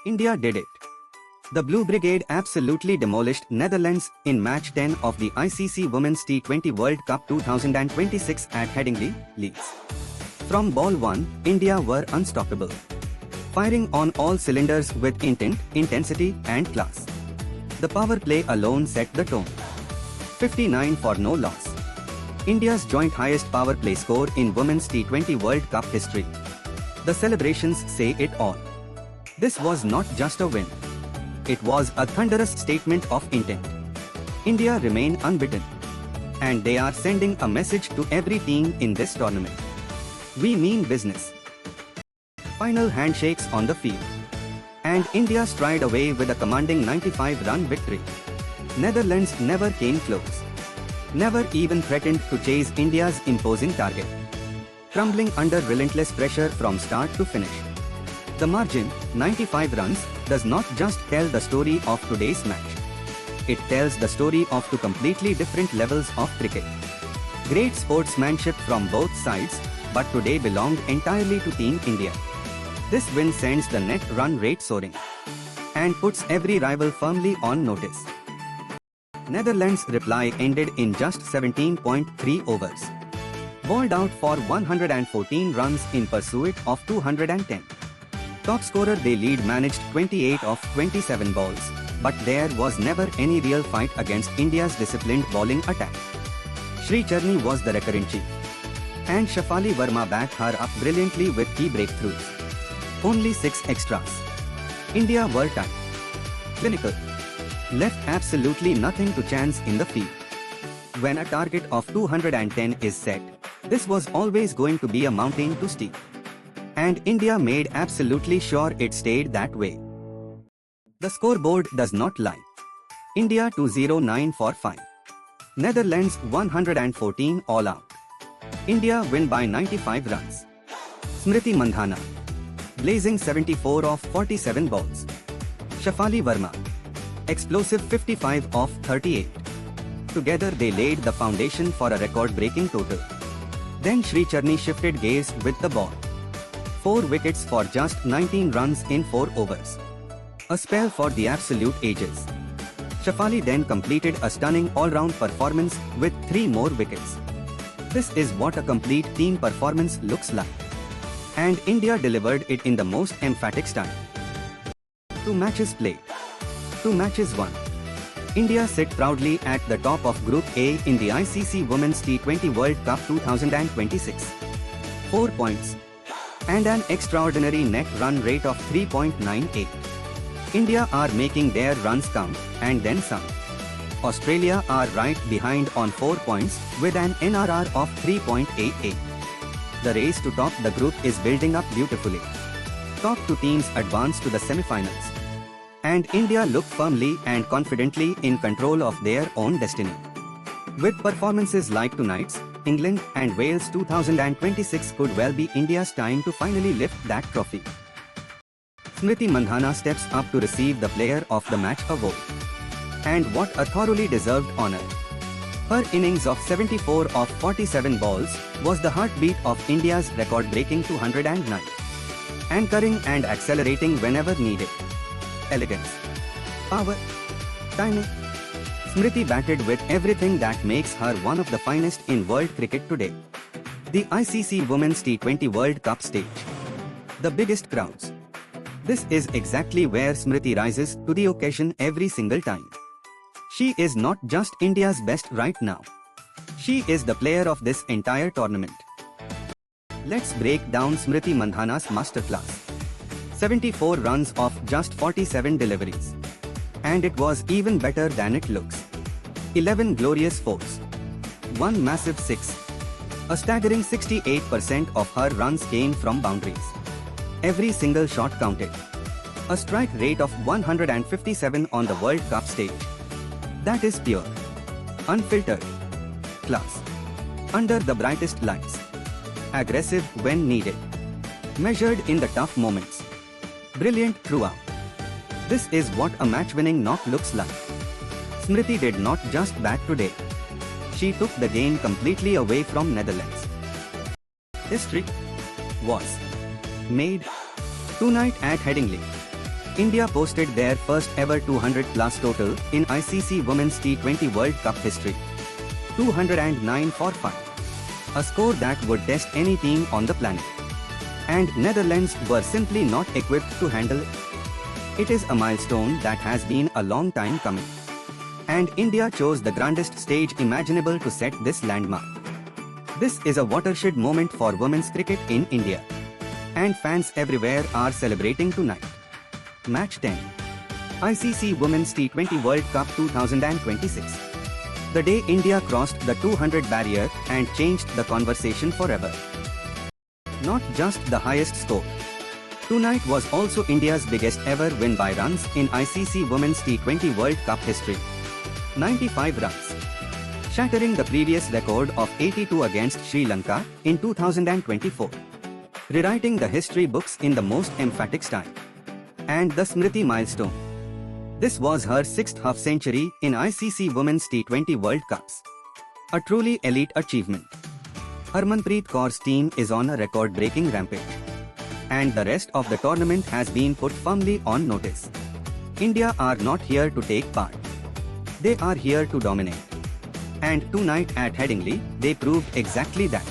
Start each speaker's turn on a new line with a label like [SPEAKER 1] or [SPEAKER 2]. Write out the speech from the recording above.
[SPEAKER 1] India did it. The Blue Brigade absolutely demolished Netherlands in match 10 of the ICC Women's T20 World Cup 2026 at Headingley, Leeds. From ball 1, India were unstoppable, firing on all cylinders with intent, intensity and class. The power play alone set the tone. 59 for no loss. India's joint highest power play score in Women's T20 World Cup history. The celebrations say it all. This was not just a win. It was a thunderous statement of intent. India remain unbeaten. And they are sending a message to every team in this tournament. We mean business. Final handshakes on the field. And India stride away with a commanding 95-run victory. Netherlands never came close. Never even threatened to chase India's imposing target. Crumbling under relentless pressure from start to finish. The margin, 95 runs, does not just tell the story of today's match. It tells the story of two completely different levels of cricket. Great sportsmanship from both sides, but today belonged entirely to Team India. This win sends the net run rate soaring and puts every rival firmly on notice. Netherlands' reply ended in just 17.3 overs. Bowled out for 114 runs in pursuit of 210. Top scorer they lead managed 28 of 27 balls, but there was never any real fight against India's disciplined bowling attack. Sree Charani was the recurrent chief, and Shafali Verma backed her up brilliantly with key breakthroughs. Only 6 extras. India were tight, clinical, left absolutely nothing to chance in the field. When a target of 210 is set, this was always going to be a mountain to steep. And India made absolutely sure it stayed that way. The scoreboard does not lie. India 209 for 5. Netherlands 114 all out. India win by 95 runs. Smriti Mandhana, blazing 74 of 47 balls. Shafali Verma, explosive 55 of 38. Together they laid the foundation for a record-breaking total. Then Sree Charani shifted gears with the ball. 4 wickets for just 19 runs in 4 overs. A spell for the absolute ages. Shafali then completed a stunning all-round performance with 3 more wickets. This is what a complete team performance looks like. And India delivered it in the most emphatic style. 2 matches played. 2 matches won. India sit proudly at the top of Group A in the ICC Women's T20 World Cup 2026. 4 points. And an extraordinary net run rate of 3.98. India are making their runs count, and then some. Australia are right behind on 4 points with an NRR of 3.88. The race to top the group is building up beautifully. Top 2 teams advance to the semi-finals. And India look firmly and confidently in control of their own destiny. With performances like tonight's, England and Wales 2026 could well be India's time to finally lift that trophy. Smriti Mandhana steps up to receive the Player of the Match award. And what a thoroughly deserved honour. Her innings of 74 of 47 balls was the heartbeat of India's record-breaking 209. Anchoring and accelerating whenever needed. Elegance, power, timing. Smriti batted with everything that makes her one of the finest in world cricket today. The ICC Women's T20 World Cup stage. The biggest crowds. This is exactly where Smriti rises to the occasion every single time. She is not just India's best right now. She is the player of this entire tournament. Let's break down Smriti Mandhana's masterclass. 74 runs off just 47 deliveries. And it was even better than it looks. 11 glorious fours. 1 massive 6. A staggering 68% of her runs came from boundaries. Every single shot counted. A strike rate of 157 on the World Cup stage. That is pure, unfiltered class. Under the brightest lights. Aggressive when needed. Measured in the tough moments. Brilliant throughout. This is what a match-winning knock looks like. Smriti did not just bat today. She took the game completely away from Netherlands. History was made tonight at Headingley. India posted their first ever 200+ total in ICC Women's T20 World Cup history. 209 for 5. A score that would test any team on the planet. And Netherlands were simply not equipped to handle it. It is a milestone that has been a long time coming. And India chose the grandest stage imaginable to set this landmark. This is a watershed moment for women's cricket in India. And fans everywhere are celebrating tonight. Match 10. ICC Women's T20 World Cup 2026. The day India crossed the 200 barrier and changed the conversation forever. Not just the highest score. Tonight was also India's biggest ever win by runs in ICC Women's T20 World Cup history. 95 runs. Shattering the previous record of 82 against Sri Lanka in 2024. Rewriting the history books in the most emphatic style. And the Smriti milestone. This was her 6th half-century in ICC Women's T20 World Cups. A truly elite achievement. Harmanpreet Kaur's team is on a record-breaking rampage. And the rest of the tournament has been put firmly on notice. India are not here to take part. They are here to dominate. And tonight at Headingley, they proved exactly that.